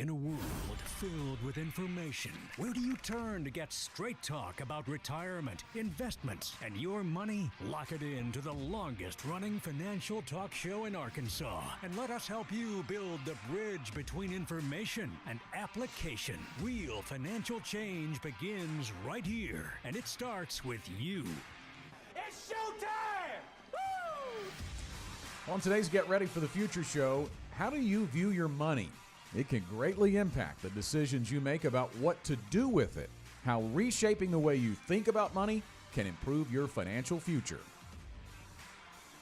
In a world filled with information, where do you turn to get straight talk about retirement, investments, and your money? Lock it in to the longest-running financial talk show in Arkansas, and let us help you build the bridge between information and application. Real financial change begins right here, and it starts with you. It's showtime! Woo! On today's Get Ready for the Future show, how do you view your money? It can greatly impact the decisions you make about what to do with it. How reshaping the way you think about money can improve your financial future.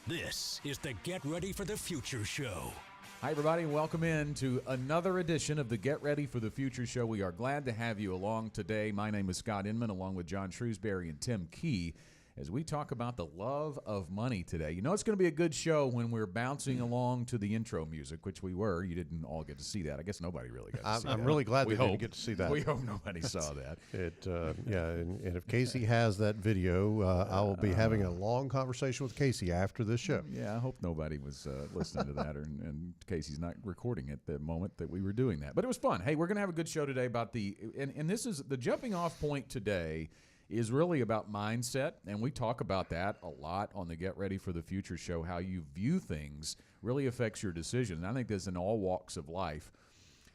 This is the Get Ready for the Future show. Hi, everybody, and welcome in to another edition of the Get Ready for the Future show. We are glad to have you along today. My name is Scott Inman, along with John Shrewsbury and Tim Key, as we talk about the love of money today. You know, it's going to be a good show when we're bouncing along to the intro music, which we were. You didn't all get to see that. I guess nobody really got to see that. I'm really glad we didn't get to see that. We hope nobody saw that. And if Casey has that video, I will be having a long conversation with Casey after this show. Yeah, I hope nobody was listening to that, and Casey's not recording at the moment that we were doing that. But it was fun. Hey, we're going to have a good show today about and this is the jumping off point today is really about mindset, and we talk about that a lot on the Get Ready for the Future show. How you view things really affects your decisions. And I think this in all walks of life.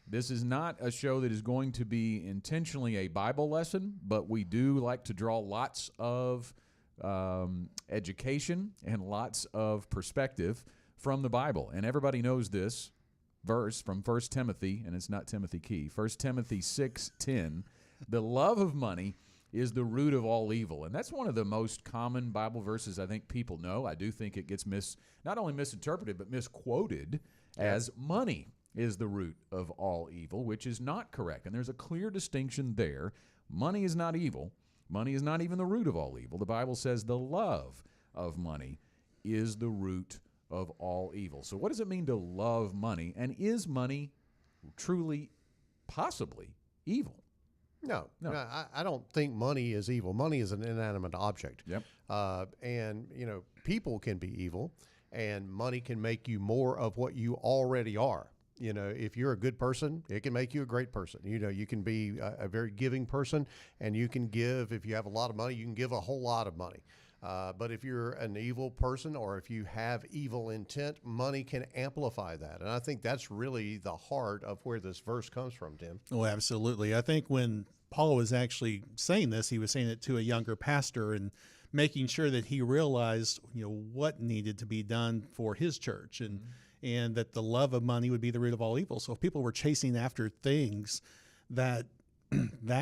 This is not a show that is going to be intentionally a Bible lesson, but we do like to draw lots of education and lots of perspective from the Bible. And everybody knows this verse from 1 Timothy, and it's not Timothy Key, 1 Timothy 6:10, the love of money is the root of all evil. And that's one of the most common Bible verses I think people know. I do think it gets not only misinterpreted, but misquoted as money is the root of all evil, which is not correct. And there's a clear distinction there. Money is not evil. Money is not even the root of all evil. The Bible says the love of money is the root of all evil. So what does it mean to love money? And is money truly, possibly evil? No. I don't think money is evil. Money is an inanimate object. Yep. And, you know, people can be evil, and money can make you more of what you already are. You know, if you're a good person, it can make you a great person. You know, you can be a very giving person, and you can give, if you have a lot of money, you can give a whole lot of money. But if you're an evil person, or if you have evil intent, money can amplify that. And I think that's really the heart of where this verse comes from, Tim. Oh, absolutely. I think when Paul was actually saying this, he was saying it to a younger pastor and making sure that he realized, you know, what needed to be done for his church, and that the love of money would be the root of all evil. So if people were chasing after things that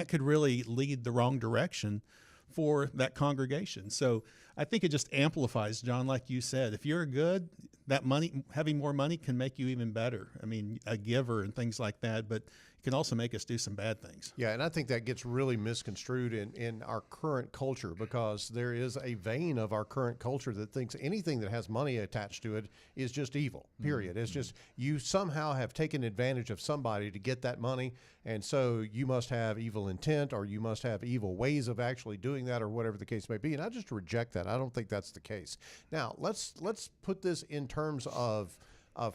could really lead the wrong direction for that congregation. So I think it just amplifies, John, like you said. If you're good, that money, having more money can make you even better. I mean, a giver and things like that, but it can also make us do some bad things. Yeah, and I think that gets really misconstrued in our current culture, because there is a vein of our current culture that thinks anything that has money attached to it is just evil, period. It's just you somehow have taken advantage of somebody to get that money, and so you must have evil intent, or you must have evil ways of actually doing that, or whatever the case may be. And I just reject that. I don't think that's the case. Now, let's put this in terms of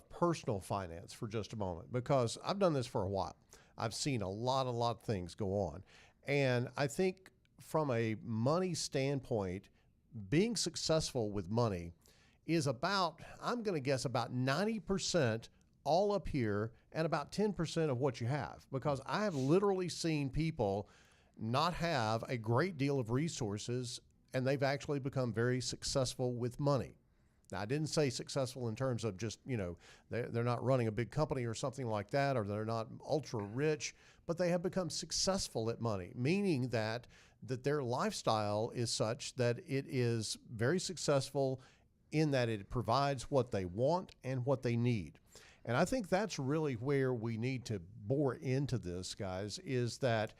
personal finance for just a moment, because I've done this for a while. I've seen a lot of things go on. And I think from a money standpoint, being successful with money is about, I'm going to guess, about 90% all up here and about 10% of what you have. Because I have literally seen people not have a great deal of resources, and they've actually become very successful with money. Now, I didn't say successful in terms of just, you know, they're not running a big company or something like that, or they're not ultra rich, but they have become successful at money, meaning that their lifestyle is such that it is very successful in that it provides what they want and what they need. And I think that's really where we need to bore into this, guys, is that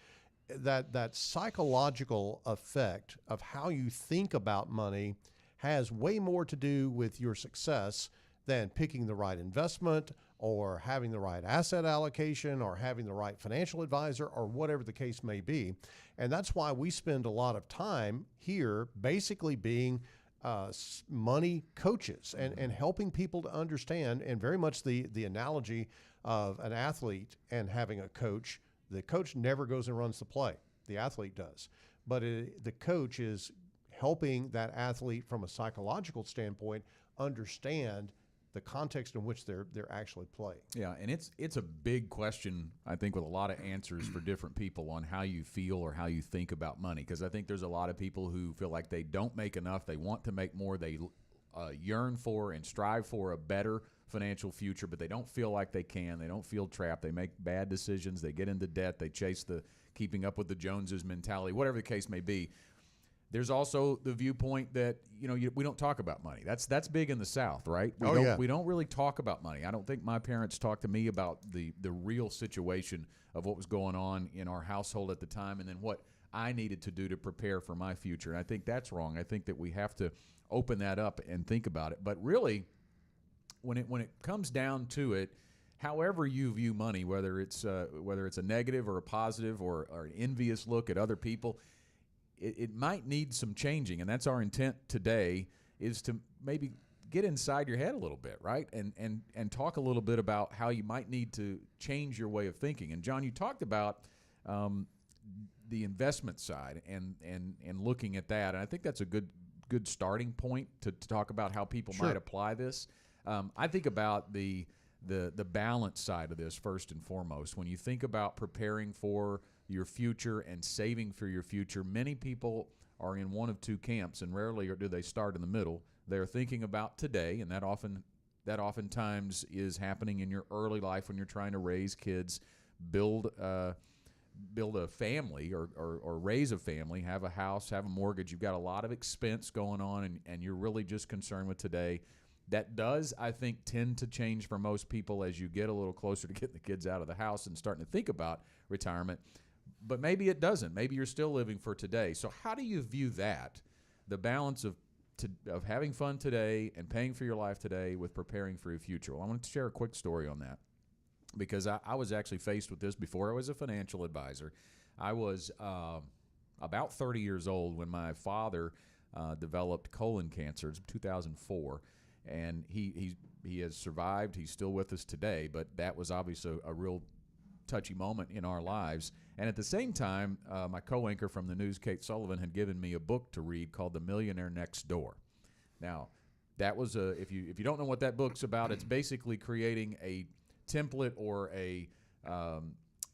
psychological effect of how you think about money has way more to do with your success than picking the right investment, or having the right asset allocation, or having the right financial advisor, or whatever the case may be. And that's why we spend a lot of time here basically being money coaches and helping people to understand, and very much the analogy of an athlete and having a coach. The coach never goes and runs the play. The athlete does. But the coach is helping that athlete from a psychological standpoint understand the context in which they're actually playing. Yeah, and it's a big question, I think, with a lot of answers for different people on how you feel or how you think about money. Because I think there's a lot of people who feel like they don't make enough, they want to make more, they yearn for and strive for a better financial future, but they don't feel like they can. They don't feel trapped. They make bad decisions. They get into debt. They chase the keeping up with the Joneses mentality, whatever the case may be. There's also the viewpoint that we don't talk about money. That's big in the South, right? We don't really talk about money. I don't think my parents talked to me about the real situation of what was going on in our household at the time, and then what I needed to do to prepare for my future. And I think that's wrong. I think that we have to open that up and think about it. But really, when it comes down to it, however you view money, whether it's a negative or a positive or an envious look at other people, it might need some changing, and that's our intent today, is to maybe get inside your head a little bit, right? And talk a little bit about how you might need to change your way of thinking. And John, you talked about the investment side and looking at that, and I think that's a good starting point to talk about how people might apply this. I think about the balance side of this first and foremost. When you think about preparing for your future and saving for your future, many people are in one of two camps, and rarely do they start in the middle. They're thinking about today, and that oftentimes is happening in your early life when you're trying to raise kids, build a family or raise a family, have a house, have a mortgage. You've got a lot of expense going on, and you're really just concerned with today. That does, I think, tend to change for most people as you get a little closer to getting the kids out of the house and starting to think about retirement. But maybe it doesn't. Maybe you're still living for today. So how do you view that, the balance of having fun today and paying for your life today with preparing for your future? Well, I want to share a quick story on that, because I was actually faced with this before I was a financial advisor. I was about 30 years old when my father developed colon cancer. It's 2004. And he has survived. He's still with us today, but that was obviously a real touchy moment in our lives. And at the same time, my co-anchor from the news, Kate Sullivan, had given me a book to read called The Millionaire Next Door. Now, that was if you don't know what that book's about, it's basically creating a template or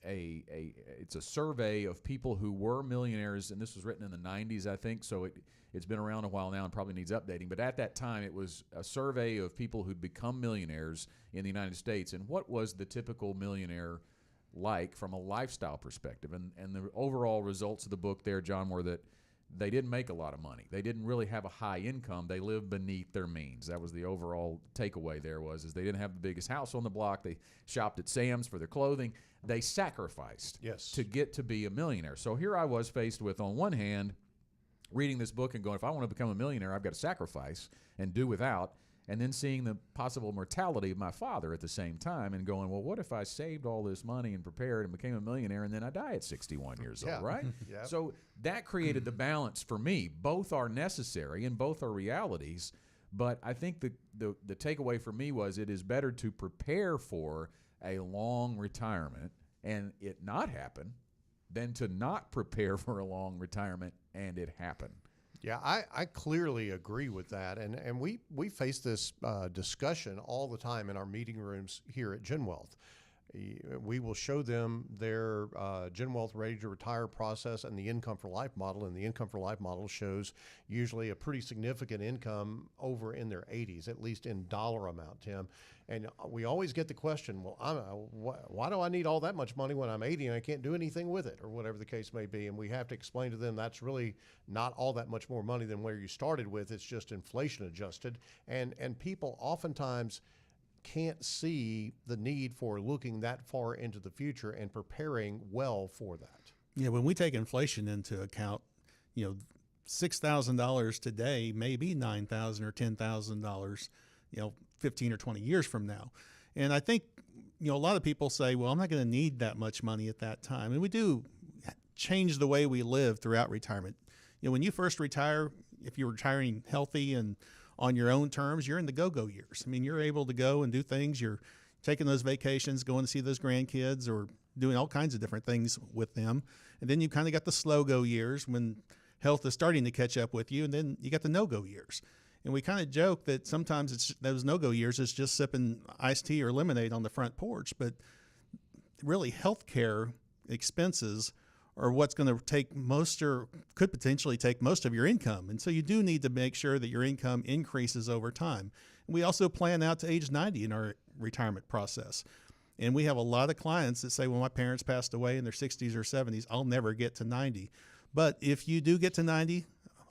it's a survey of people who were millionaires, and this was written in the 90s, I think, so it's been around a while now and probably needs updating. But at that time, it was a survey of people who'd become millionaires in the United States, and what was the typical millionaire like from a lifestyle perspective. And the overall results of the book there, John, were that they didn't make a lot of money. They didn't really have a high income. They lived beneath their means. That was the overall takeaway there, is they didn't have the biggest house on the block. They shopped at Sam's for their clothing. They sacrificed to get to be a millionaire. So here I was faced with, on one hand, reading this book and going, if I want to become a millionaire, I've got to sacrifice and do without, and then seeing the possible mortality of my father at the same time and going, well, what if I saved all this money and prepared and became a millionaire and then I die at 61 years old, right? Yep. So that created the balance for me. Both are necessary and both are realities, but I think the takeaway for me was it is better to prepare for a long retirement and it not happen than to not prepare for a long retirement and it happen. Yeah, I clearly agree with that, and we face this discussion all the time in our meeting rooms here at GenWealth. We will show them their GenWealth Ready to Retire process and the Income for Life model, and the Income for Life model shows usually a pretty significant income over in their 80s, at least in dollar amount, Tim. And we always get the question, well, why do I need all that much money when I'm 80 and I can't do anything with it, or whatever the case may be? And we have to explain to them that's really not all that much more money than where you started with. It's just inflation adjusted. And people oftentimes can't see the need for looking that far into the future and preparing well for that. Yeah, when we take inflation into account, $6,000 today may be $9,000 or $10,000, 15 or 20 years from now. And I think, a lot of people say, well, I'm not going to need that much money at that time. And we do change the way we live throughout retirement. When you first retire, if you're retiring healthy and on your own terms, you're in the go-go years. I mean, you're able to go and do things. You're taking those vacations, going to see those grandkids, or doing all kinds of different things with them. And then you kind of got the slow-go years when health is starting to catch up with you, and then you got the no-go years. And we kind of joke that sometimes it's those no-go years is just sipping iced tea or lemonade on the front porch, but really healthcare expenses are what's going to take most, or could potentially take most of your income. And so you do need to make sure that your income increases over time. And we also plan out to age 90 in our retirement process. And we have a lot of clients that say, well, my parents passed away in their 60s or 70s, I'll never get to 90. But if you do get to 90,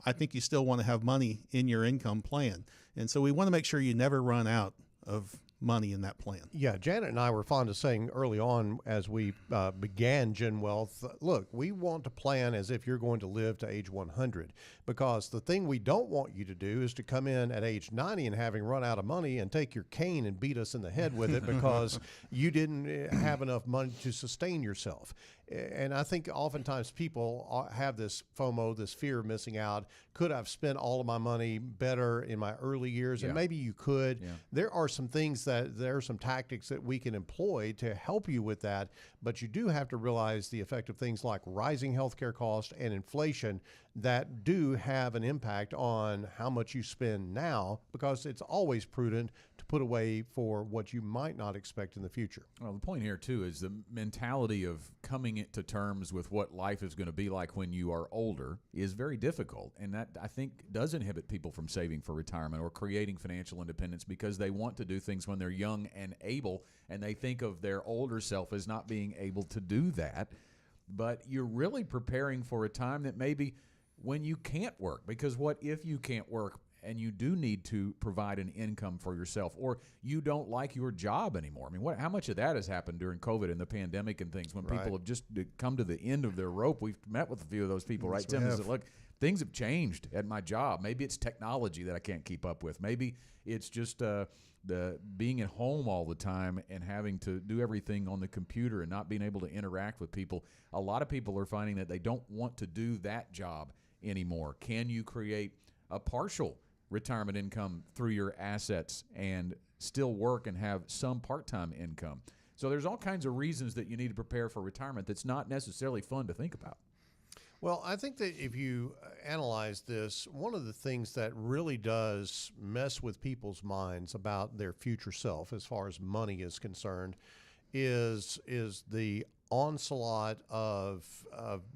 I think you still want to have money in your income plan. And so we want to make sure you never run out of money in that plan. Yeah, Janet and I were fond of saying early on as we began Gen Wealth, look, we want to plan as if you're going to live to age 100, because the thing we don't want you to do is to come in at age 90 and having run out of money and take your cane and beat us in the head with it because you didn't have enough money to sustain yourself. And I think oftentimes people have this FOMO, this fear of missing out. Could I've spent all of my money better in my early years? Yeah. And maybe you could. Yeah. There are some things there are some tactics that we can employ to help you with that. But you do have to realize the effect of things like rising healthcare costs and inflation that do have an impact on how much you spend now, because it's always prudent to put away for what you might not expect in the future. Well, the point here, too, is the mentality of coming to terms with what life is going to be like when you are older is very difficult. And that, I think, does inhibit people from saving for retirement or creating financial independence, because they want to do things when they're young and able, and they think of their older self as not being able to do that. But you're really preparing for a time that maybe when you can't work, because what if you can't work and you do need to provide an income for yourself, or you don't like your job anymore? I mean, how much of that has happened during COVID and the pandemic and things when people have just come to the end of their rope? We've met with a few of those people, right, Tim? Is it, look, things have changed at my job. Maybe it's technology that I can't keep up with. Maybe it's just the being at home all the time and having to do everything on the computer and not being able to interact with people. A lot of people are finding that they don't want to do that job anymore. Can you create a partial retirement income through your assets and still work and have some part-time income? So there's all kinds of reasons that you need to prepare for retirement that's not necessarily fun to think about. Well, I think that if you analyze this, one of the things that really does mess with people's minds about their future self as far as money is concerned is the onslaught of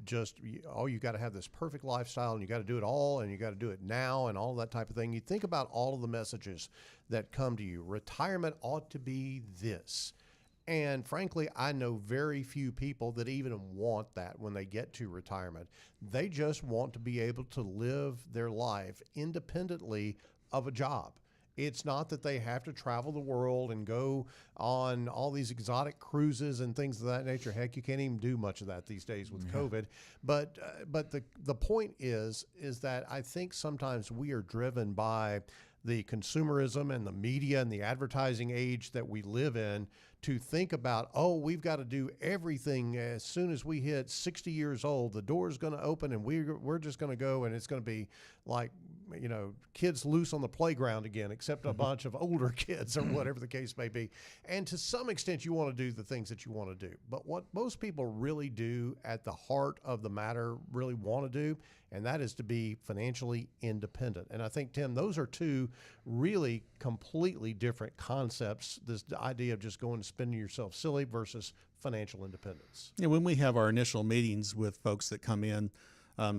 just, oh, you got to have this perfect lifestyle and you got to do it all and you got to do it now and all that type of thing. You think about all of the messages that come to you. Retirement ought to be this. And frankly, I know very few people that even want that when they get to retirement. They just want to be able to live their life independently of a job. It's not that they have to travel the world and go on all these exotic cruises and things of that nature. Heck, you can't even do much of that these days with COVID. But the point is that I think sometimes we are driven by the consumerism and the media and the advertising age that we live in to think about, oh, we've got to do everything as soon as we hit 60 years old. The door's going to open and we're just going to go, and it's going to be like, you know, kids loose on the playground again, except a bunch of older kids or whatever the case may be. And to some extent, you want to do the things that you want to do. But what most people really do at the heart of the matter really want to do, and that is to be financially independent. And I think, Tim, those are two really completely different concepts, this idea of just going and spending yourself silly versus financial independence. Yeah, when we have our initial meetings with folks that come in,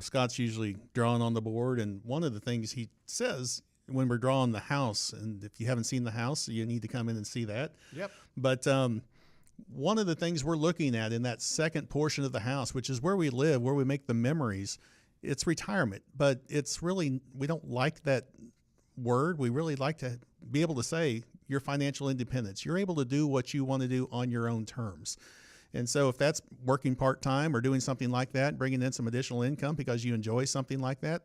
Scott's usually drawing on the board, and one of the things he says when we're drawing the house, and if you haven't seen the house, you need to come in and see that. Yep. But one of the things we're looking at in that second portion of the house, which is where we live, where we make the memories, it's retirement. But it's really, we don't like that word. We really like to be able to say your financial independence. You're able to do what you want to do on your own terms. And so if that's working part-time or doing something like that, bringing in some additional income because you enjoy something like that,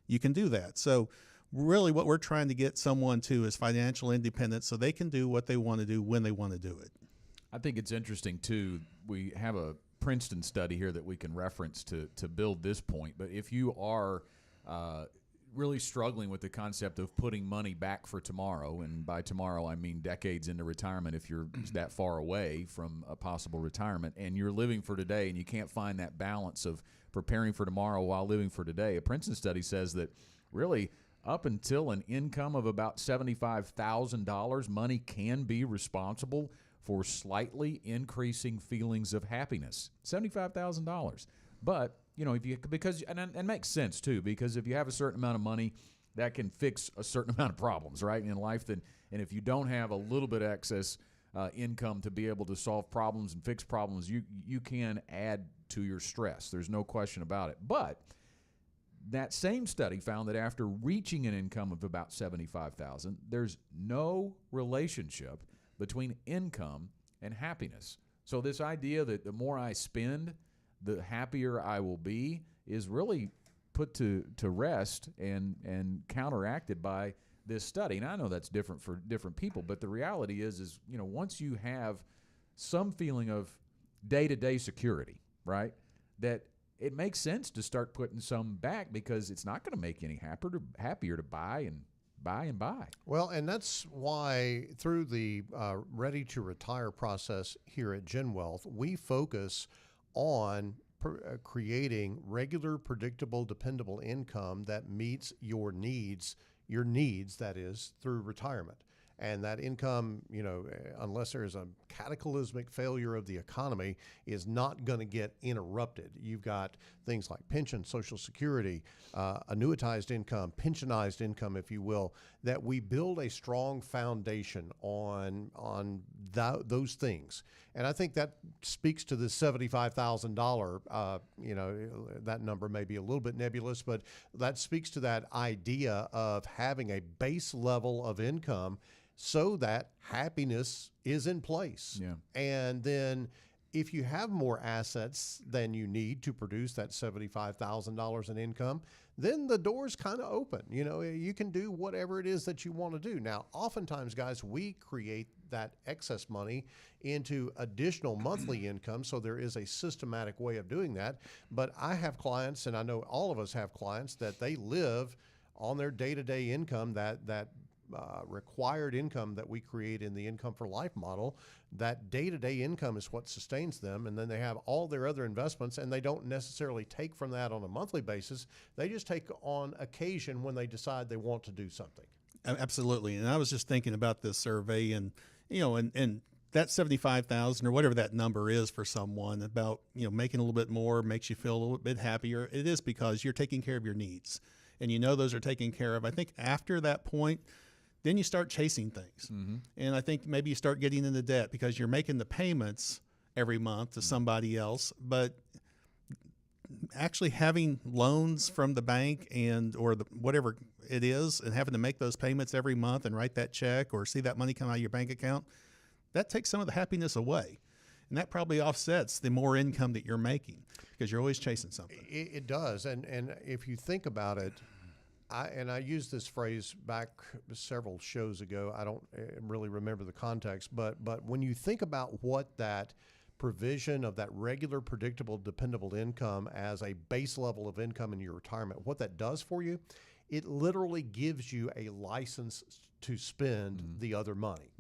you can do that. So really what we're trying to get someone to is financial independence so they can do what they want to do when they want to do it. I think it's interesting, too. We have a Princeton study here that we can reference to build this point. But if you are really struggling with the concept of putting money back for tomorrow, and by tomorrow I mean decades into retirement if you're that far away from a possible retirement, and you're living for today and you can't find that balance of preparing for tomorrow while living for today. A Princeton study says that really up until an income of about $75,000, money can be responsible for slightly increasing feelings of happiness. $75,000. But, you know, if you, because, and it makes sense too, because if you have a certain amount of money, that can fix a certain amount of problems, right, in life. And if you don't have a little bit of excess income to be able to solve problems and fix problems, you can add to your stress. There's no question about it. But that same study found that after reaching an income of about $75,000, there's no relationship between income and happiness. So this idea that the more I spend, the happier I will be is really put to rest and counteracted by this study. And I know that's different for different people, but the reality is you know, once you have some feeling of day-to-day security, right, that it makes sense to start putting some back because it's not going to make you any happier to buy and buy. Well, and that's why through the Ready to Retire process here at Gen Wealth, we focus on creating regular, predictable, dependable income that meets your needs, that is, through retirement. And that income, you know, unless there's a cataclysmic failure of the economy, is not going to get interrupted. You've got things like pension, Social Security, annuitized income, pensionized income, if you will, that we build a strong foundation on those things. And I think that speaks to the $75,000, you know, that number may be a little bit nebulous, but that speaks to that idea of having a base level of income so that happiness is in place. Yeah. And then if you have more assets than you need to produce that $75,000 in income, then the door's kind of open. You know, you can do whatever it is that you want to do. Now, oftentimes, guys, we create that excess money into additional monthly income, so there is a systematic way of doing that. But I have clients, and I know all of us have clients, that they live on their day-to-day income, that required income that we create in the Income for Life model. That day-to-day income is what sustains them, and then they have all their other investments, and they don't necessarily take from that on a monthly basis. They just take on occasion when they decide they want to do something. Absolutely. And I was just thinking about this survey, and you know, and that 75,000 or whatever that number is for someone, about, you know, making a little bit more makes you feel a little bit happier. It is because you're taking care of your needs, and you know those are taken care of. I think after that point, then you start chasing things. Mm-hmm. And I think maybe you start getting into debt because you're making the payments every month to somebody else, but actually having loans from the bank or whatever it is, and having to make those payments every month and write that check or see that money come out of your bank account, that takes some of the happiness away. And that probably offsets the more income that you're making because you're always chasing something. It does. And if you think about it, I used this phrase back several shows ago. I don't really remember the context, but when you think about what that provision of that regular, predictable, dependable income as a base level of income in your retirement, what that does for you, it literally gives you a license to spend the other money.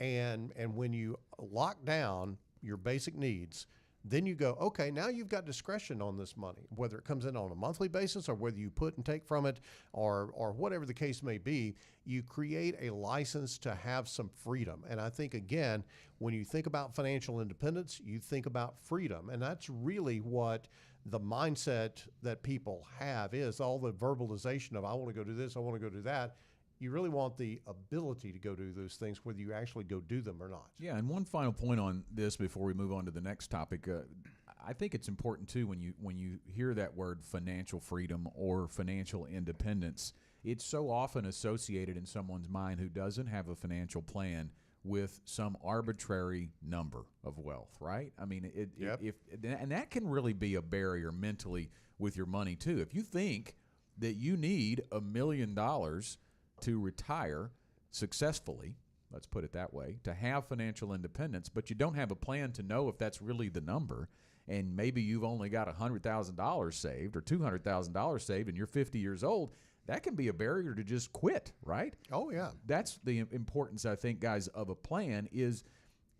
And when you lock down your basic needs, then you go, okay, now you've got discretion on this money, whether it comes in on a monthly basis or whether you put and take from it or whatever the case may be. You create a license to have some freedom. And I think, again, when you think about financial independence, you think about freedom. And that's really what the mindset that people have is, all the verbalization of, I want to go do this, I want to go do that. You really want the ability to go do those things, whether you actually go do them or not. Yeah, and one final point on this before we move on to the next topic. I think it's important too when you hear that word financial freedom or financial independence, it's so often associated in someone's mind who doesn't have a financial plan with some arbitrary number of wealth, right? I mean, and that can really be a barrier mentally with your money too. If you think that you need $1 million to retire successfully, let's put it that way, to have financial independence, but you don't have a plan to know if that's really the number, and maybe you've only got $100,000 saved or $200,000 saved and you're 50 years old, that can be a barrier to just quit, right? Oh, yeah. That's the importance, I think, guys, of a plan is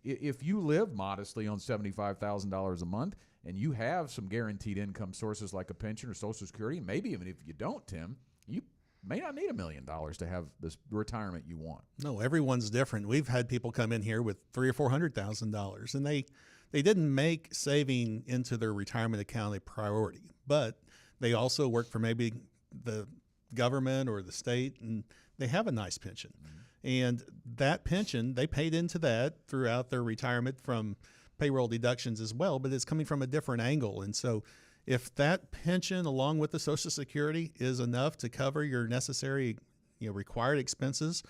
if you live modestly on $75,000 a month and you have some guaranteed income sources like a pension or Social Security, maybe even if you don't, Tim, you may not need $1 million to have this retirement you want. No, everyone's different. We've had people come in here with $300,000 or $400,000, and they didn't make saving into their retirement account a priority, but they also work for maybe the government or the state, and they have a nice pension. And that pension, they paid into that throughout their retirement from payroll deductions as well, but it's coming from a different angle. And so if that pension along with the Social Security is enough to cover your necessary, required expenses,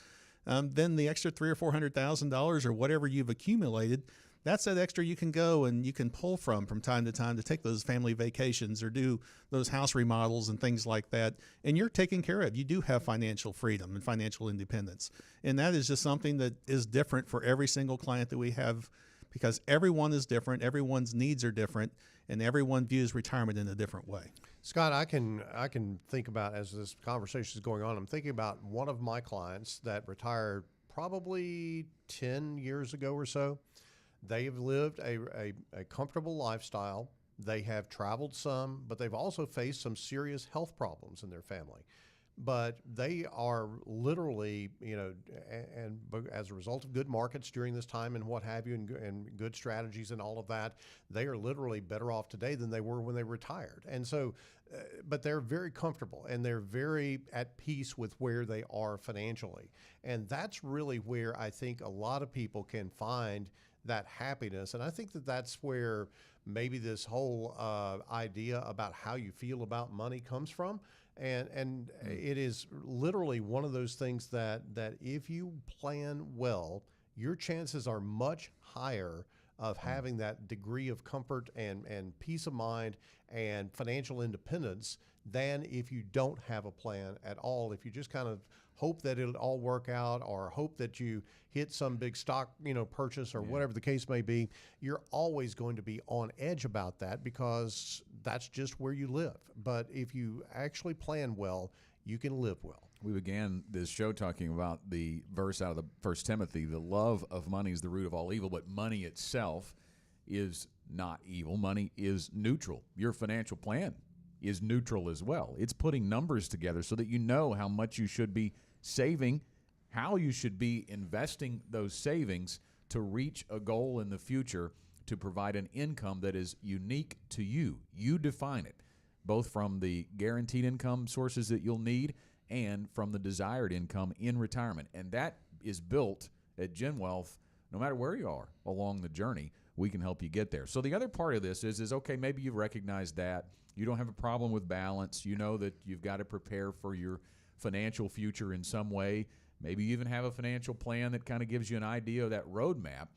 then the extra $300,000 or $400,000 or whatever you've accumulated, that's that extra you can go and you can pull from time to time to take those family vacations or do those house remodels and things like that. And you're taken care of. You do have financial freedom and financial independence. And that is just something that is different for every single client that we have, because everyone is different, everyone's needs are different, and everyone views retirement in a different way. Scott, I can think about, as this conversation is going on, I'm thinking about one of my clients that retired probably 10 years ago or so. They have lived a comfortable lifestyle. They have traveled some, but they've also faced some serious health problems in their family. But they are literally, and as a result of good markets during this time and what have you, and good strategies and all of that, they are literally better off today than they were when they retired. And so, but they're very comfortable and they're very at peace with where they are financially. And that's really where I think a lot of people can find that happiness. And I think that that's where maybe this whole idea about how you feel about money comes from. And it is literally one of those things that if you plan well, your chances are much higher of having that degree of comfort and peace of mind and financial independence than if you don't have a plan at all. If you just kind of hope that it'll all work out, or hope that you hit some big stock, purchase or whatever the case may be, you're always going to be on edge about that because that's just where you live. But if you actually plan well, you can live well. We began this show talking about the verse out of the 1 Timothy, the love of money is the root of all evil, but money itself is not evil. Money is neutral. Your financial plan is neutral as well. It's putting numbers together so that you know how much you should be saving, how you should be investing those savings to reach a goal in the future to provide an income that is unique to you. You define it, both from the guaranteed income sources that you'll need and from the desired income in retirement. And that is built at Gen Wealth no matter where you are along the journey. We can help you get there. So the other part of this is okay, maybe you've recognized that. You don't have a problem with balance. You know that you've got to prepare for your financial future in some way. Maybe you even have a financial plan that kind of gives you an idea of that roadmap.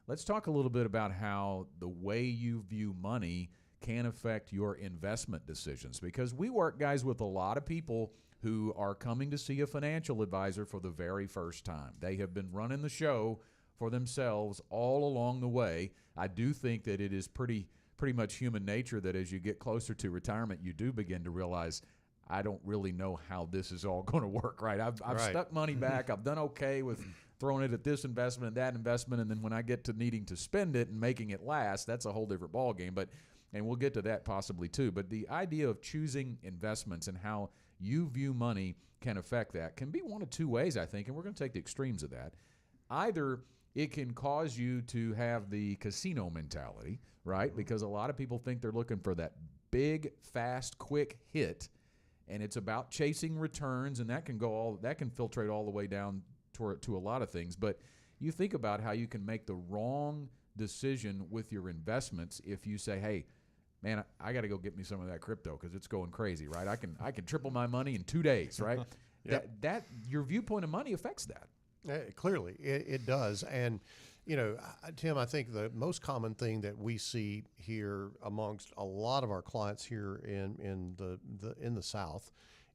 Let's talk a little bit about how the way you view money can affect your investment decisions, because we work, guys, with a lot of people who are coming to see a financial advisor for the very first time. They have been running the show for themselves all along the way. I do think that it is pretty much human nature that as you get closer to retirement, you do begin to realize, I don't really know how this is all going to work, right? I've stuck money back. I've done okay with throwing it at this investment and that investment, and then when I get to needing to spend it and making it last, that's a whole different ballgame. And we'll get to that possibly too. But the idea of choosing investments and how you view money can affect that can be one of two ways, I think, and we're going to take the extremes of that. Either it can cause you to have the casino mentality, right? Because a lot of people think they're looking for that big, fast, quick hit, and it's about chasing returns, and that can filtrate all the way down to a lot of things. But you think about how you can make the wrong decision with your investments if you say, hey, man, I got to go get me some of that crypto because it's going crazy, right? I can triple my money in 2 days, right? Yep. That your viewpoint of money affects that. Clearly, it does. And, Tim, I think the most common thing that we see here amongst a lot of our clients here in the South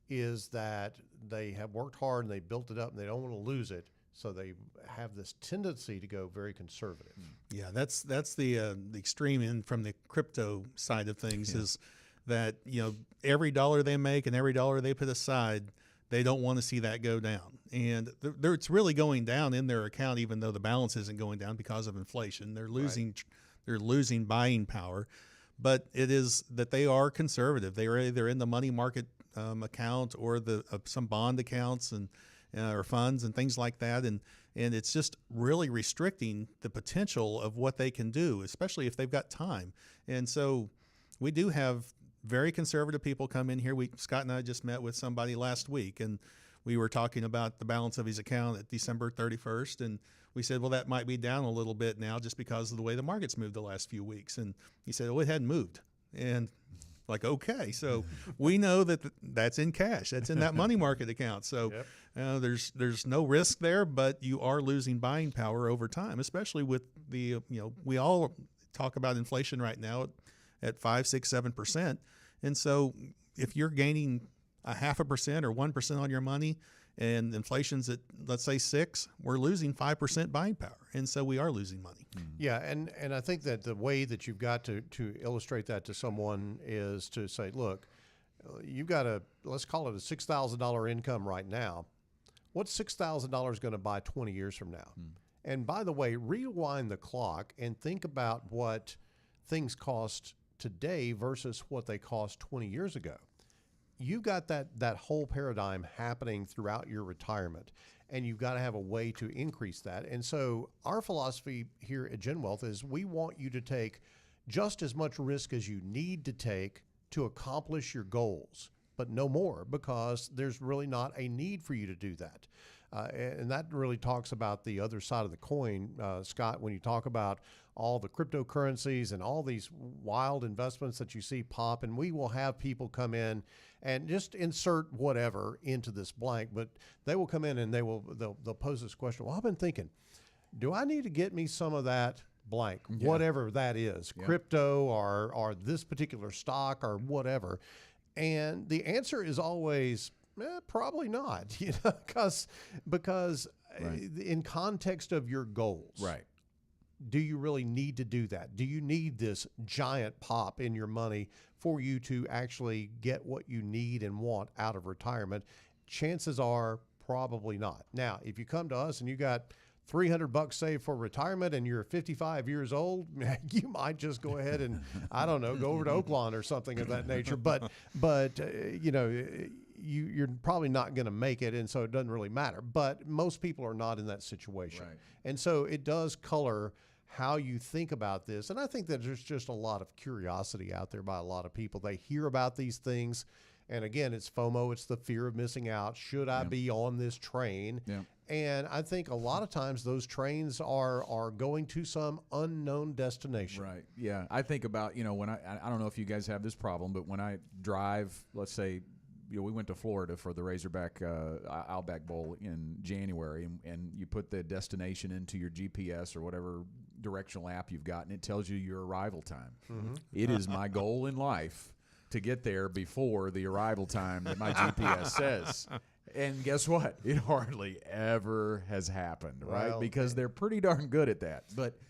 is that they have worked hard and they built it up and they don't want to lose it. So they have this tendency to go very conservative. Yeah, that's the extreme end from the crypto side of things is that, every dollar they make and every dollar they put aside, they don't want to see that go down. And it's really going down in their account, even though the balance isn't going down because of inflation. They're losing buying power. But it is that they are conservative. They are either in the money market account or some bond accounts and or funds and things like that. And it's just really restricting the potential of what they can do, especially if they've got time. And so we do have very conservative people come in here. Scott and I just met with somebody last week, and we were talking about the balance of his account at December 31st. And we said, well, that might be down a little bit now just because of the way the market's moved the last few weeks. And he said, well, it hadn't moved. And like, okay, so we know that's in cash. That's in that money market account. So there's no risk there, but you are losing buying power over time, especially with we all talk about inflation right now at 5, 6, 7%. And so if you're gaining 0.5% or 1% on your money, and inflation's at, let's say, 6, we're losing 5% buying power. And so we are losing money. Yeah, and I think that the way that you've got to illustrate that to someone is to say, look, you've got let's call it a $6,000 income right now. What's $6,000 going to buy 20 years from now? And by the way, rewind the clock and think about what things cost today versus what they cost 20 years ago. You've got that whole paradigm happening throughout your retirement, and you've got to have a way to increase that. And so our philosophy here at Gen Wealth is we want you to take just as much risk as you need to take to accomplish your goals, but no more, because there's really not a need for you to do that. And that really talks about the other side of the coin, Scott, when you talk about all the cryptocurrencies and all these wild investments that you see pop, and we will have people come in and just insert whatever into this blank, but they will come in and they'll pose this question. Well, I've been thinking, do I need to get me some of that blank, whatever that is, crypto or this particular stock or whatever? And the answer is always, probably not, because in context of your goals, right? Do you really need to do that? Do you need this giant pop in your money for you to actually get what you need and want out of retirement? Chances are probably not. Now, if you come to us and you got $300 saved for retirement and you're 55 years old, you might just go ahead and, I don't know, go over to Oaklawn or something of that nature. But you're probably not going to make it, and so it doesn't really matter. But most people are not in that situation. Right. And so it does color how you think about this. And I think that there's just a lot of curiosity out there by a lot of people. They hear about these things, and again, it's FOMO. It's the fear of missing out. Should I be on this train? Yeah. And I think a lot of times those trains are going to some unknown destination. Right. Yeah. I think about, when I don't know if you guys have this problem, but when I drive, let's say, we went to Florida for the Razorback Outback Bowl in January, and you put the destination into your GPS or whatever directional app you've got, and it tells you your arrival time. Mm-hmm. It is my goal in life to get there before the arrival time that my GPS says. And guess what? It hardly ever has happened, right? Well, because they're pretty darn good at that.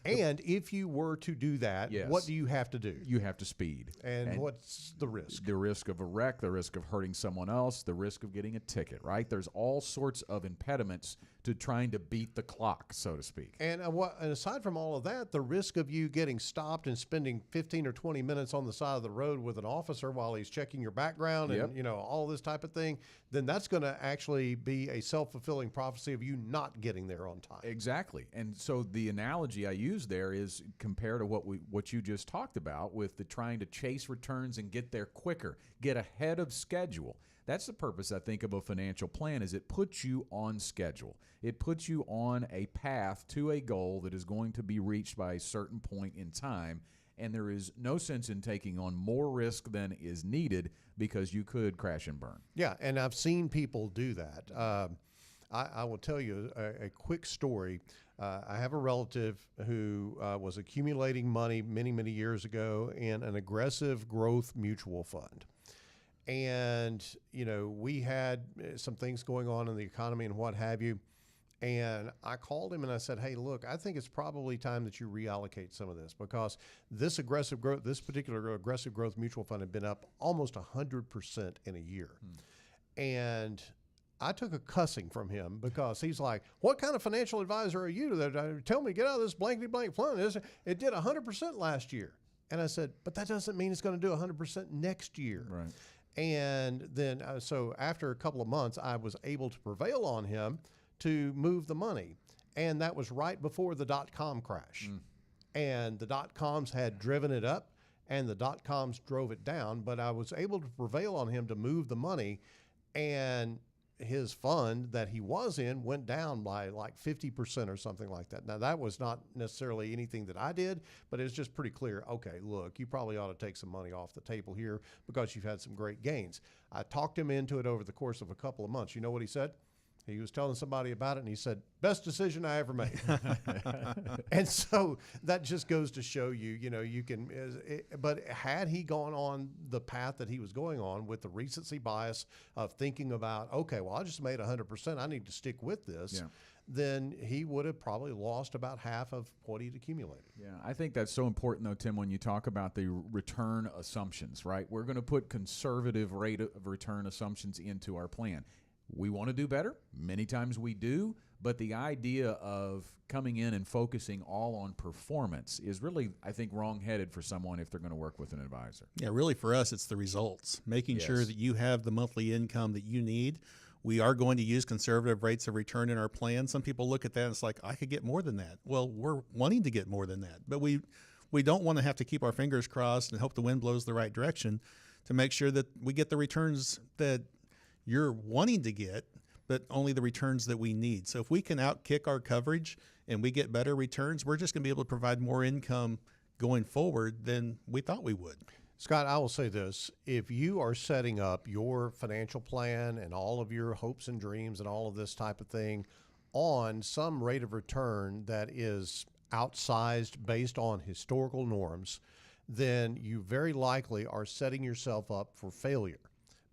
And if you were to do that, what do you have to do? You have to speed. And what's the risk? The risk of a wreck, the risk of hurting someone else, the risk of getting a ticket, right? There's all sorts of impediments to trying to beat the clock, so to speak. And aside from all of that, the risk of you getting stopped and spending 15 or 20 minutes on the side of the road with an officer while he's checking your background and all this type of thing, then that's going to actually be a self-fulfilling prophecy of you not getting there on time. Exactly. And so the analogy I use there is compared to what you just talked about with the trying to chase returns and get there quicker, get ahead of schedule. That's the purpose, I think, of a financial plan, is it puts you on schedule. It puts you on a path to a goal that is going to be reached by a certain point in time, and there is no sense in taking on more risk than is needed because you could crash and burn. Yeah, and I've seen people do that. I will tell you a quick story. I have a relative who was accumulating money many, many years ago in an aggressive growth mutual fund. And, we had some things going on in the economy and what have you. And I called him and I said, hey, look, I think it's probably time that you reallocate some of this, because this particular aggressive growth mutual fund had been up almost 100% in a year. And I took a cussing from him because he's like, what kind of financial advisor are you that tell me get out of this blankety blank fund? It did 100% last year. And I said, but that doesn't mean it's going to do 100% next year. Right. And then, so after a couple of months, I was able to prevail on him to move the money. And that was right before the dot-com crash. And the dot-coms had driven it up and the dot-coms drove it down. But I was able to prevail on him to move the money, and his fund that he was in went down by like 50% or something like that. Now, that was not necessarily anything that I did, but it was just pretty clear. Okay, look, you probably ought to take some money off the table here because you've had some great gains. I talked him into it over the course of a couple of months. You know what he said? He was telling somebody about it, and he said, best decision I ever made. And so that just goes to show you, you can, but had he gone on the path that he was going on with the recency bias of thinking about, okay, well, I just made 100%, I need to stick with this, then he would have probably lost about half of what he'd accumulated. Yeah, I think that's so important, though, Tim, when you talk about the return assumptions, right? We're going to put conservative rate of return assumptions into our plan. We want to do better. Many times we do, but the idea of coming in and focusing all on performance is really, I think, wrong-headed for someone if they're going to work with an advisor. Yeah, really for us, it's the results, making sure that you have the monthly income that you need. We are going to use conservative rates of return in our plan. Some people look at that and it's like, I could get more than that. Well, we're wanting to get more than that, but we don't want to have to keep our fingers crossed and hope the wind blows the right direction to make sure that we get the returns that you're wanting to get, but only the returns that we need. So if we can outkick our coverage and we get better returns, we're just going to be able to provide more income going forward than we thought we would. Scott, I will say this. If you are setting up your financial plan and all of your hopes and dreams and all of this type of thing on some rate of return that is outsized based on historical norms, then you very likely are setting yourself up for failure,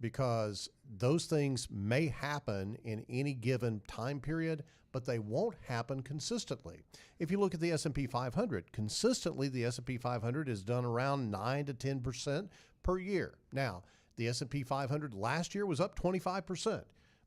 because those things may happen in any given time period, but they won't happen consistently. If you look at the S&P 500, consistently the S&P 500 is done around 9 to 10% per year. Now, the S&P 500 last year was up 25%,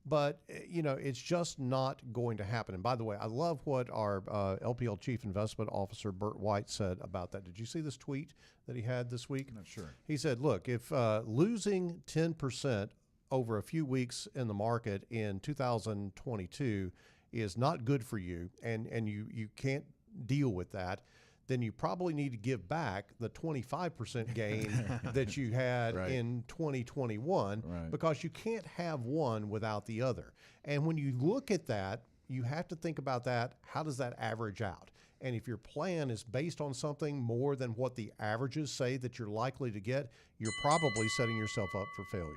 but it's just not going to happen. And by the way, I love what our LPL Chief Investment Officer, Burt White, said about that. Did you see this tweet that he had this week? I'm not sure. He said, look, if losing 10% over a few weeks in the market in 2022 is not good for you, and you can't deal with that, then you probably need to give back the 25% gain that you had in 2021, because you can't have one without the other. And when you look at that, you have to think about that. How does that average out? And if your plan is based on something more than what the averages say that you're likely to get, you're probably setting yourself up for failure.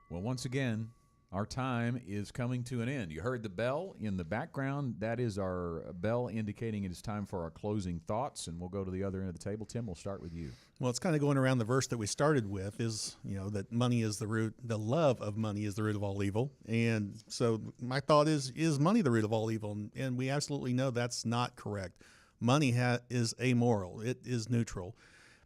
Well, once again, our time is coming to an end. You heard the bell in the background. That is our bell indicating it is time for our closing thoughts, and we'll go to the other end of the table. Tim, we'll start with you. Well, it's kind of going around the verse that we started with is, that money is the root, the love of money is the root of all evil. And so my thought is money the root of all evil? And we absolutely know that's not correct. Money is amoral. It is neutral.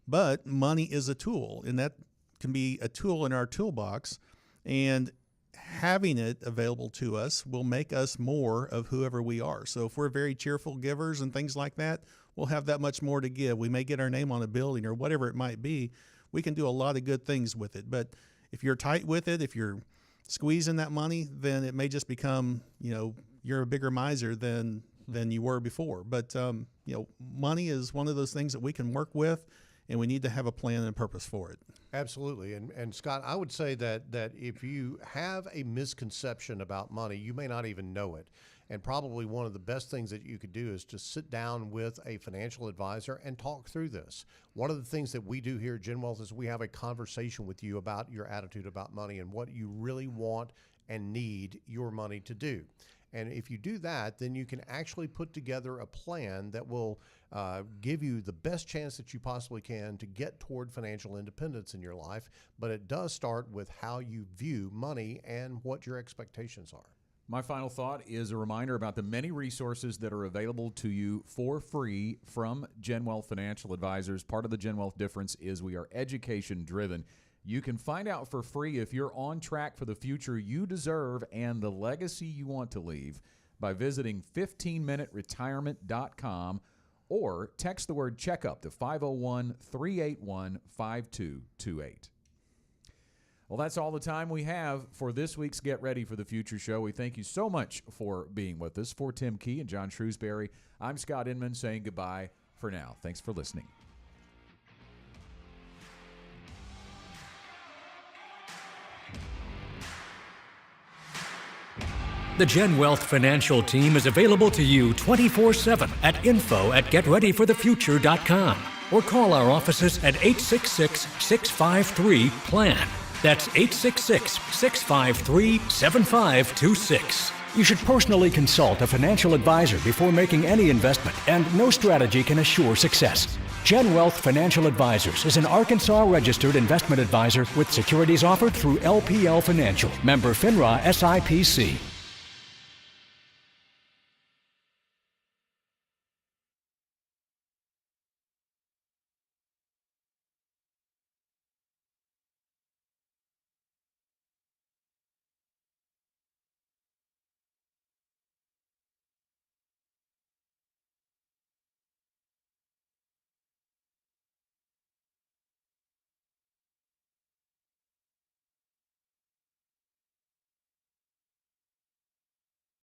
But money is a tool, and that can be a tool in our toolbox. And having it available to us will make us more of whoever we are. So if we're very cheerful givers and things like that, we'll have that much more to give. We may get our name on a building or whatever it might be. We can do a lot of good things with it. But if you're tight with it, if you're squeezing that money, then it may just become, you're a bigger miser than you were before. But, money is one of those things that we can work with, and we need to have a plan and a purpose for it. Absolutely. And Scott, I would say that if you have a misconception about money, you may not even know it. And probably one of the best things that you could do is to sit down with a financial advisor and talk through this. One of the things that we do here at Gen Wealth is we have a conversation with you about your attitude about money and what you really want and need your money to do. And if you do that, then you can actually put together a plan that will give you the best chance that you possibly can to get toward financial independence in your life. But it does start with how you view money and what your expectations are. My final thought is a reminder about the many resources that are available to you for free from Gen Wealth Financial Advisors. Part of the Gen Wealth difference is we are education driven. You can find out for free if you're on track for the future you deserve and the legacy you want to leave by visiting 15minuteretirement.com or text the word checkup to 501-381-5228. Well, that's all the time we have for this week's Get Ready for the Future show. We thank you so much for being with us. For Tim Key and John Shrewsbury, I'm Scott Inman saying goodbye for now. Thanks for listening. The Gen Wealth Financial Team is available to you 24/7 at info@getreadyforthefuture.com or call our offices at 866-653-PLAN. That's 866-653-7526. You should personally consult a financial advisor before making any investment, and no strategy can assure success. Gen Wealth Financial Advisors is an Arkansas-registered investment advisor with securities offered through LPL Financial, member FINRA SIPC.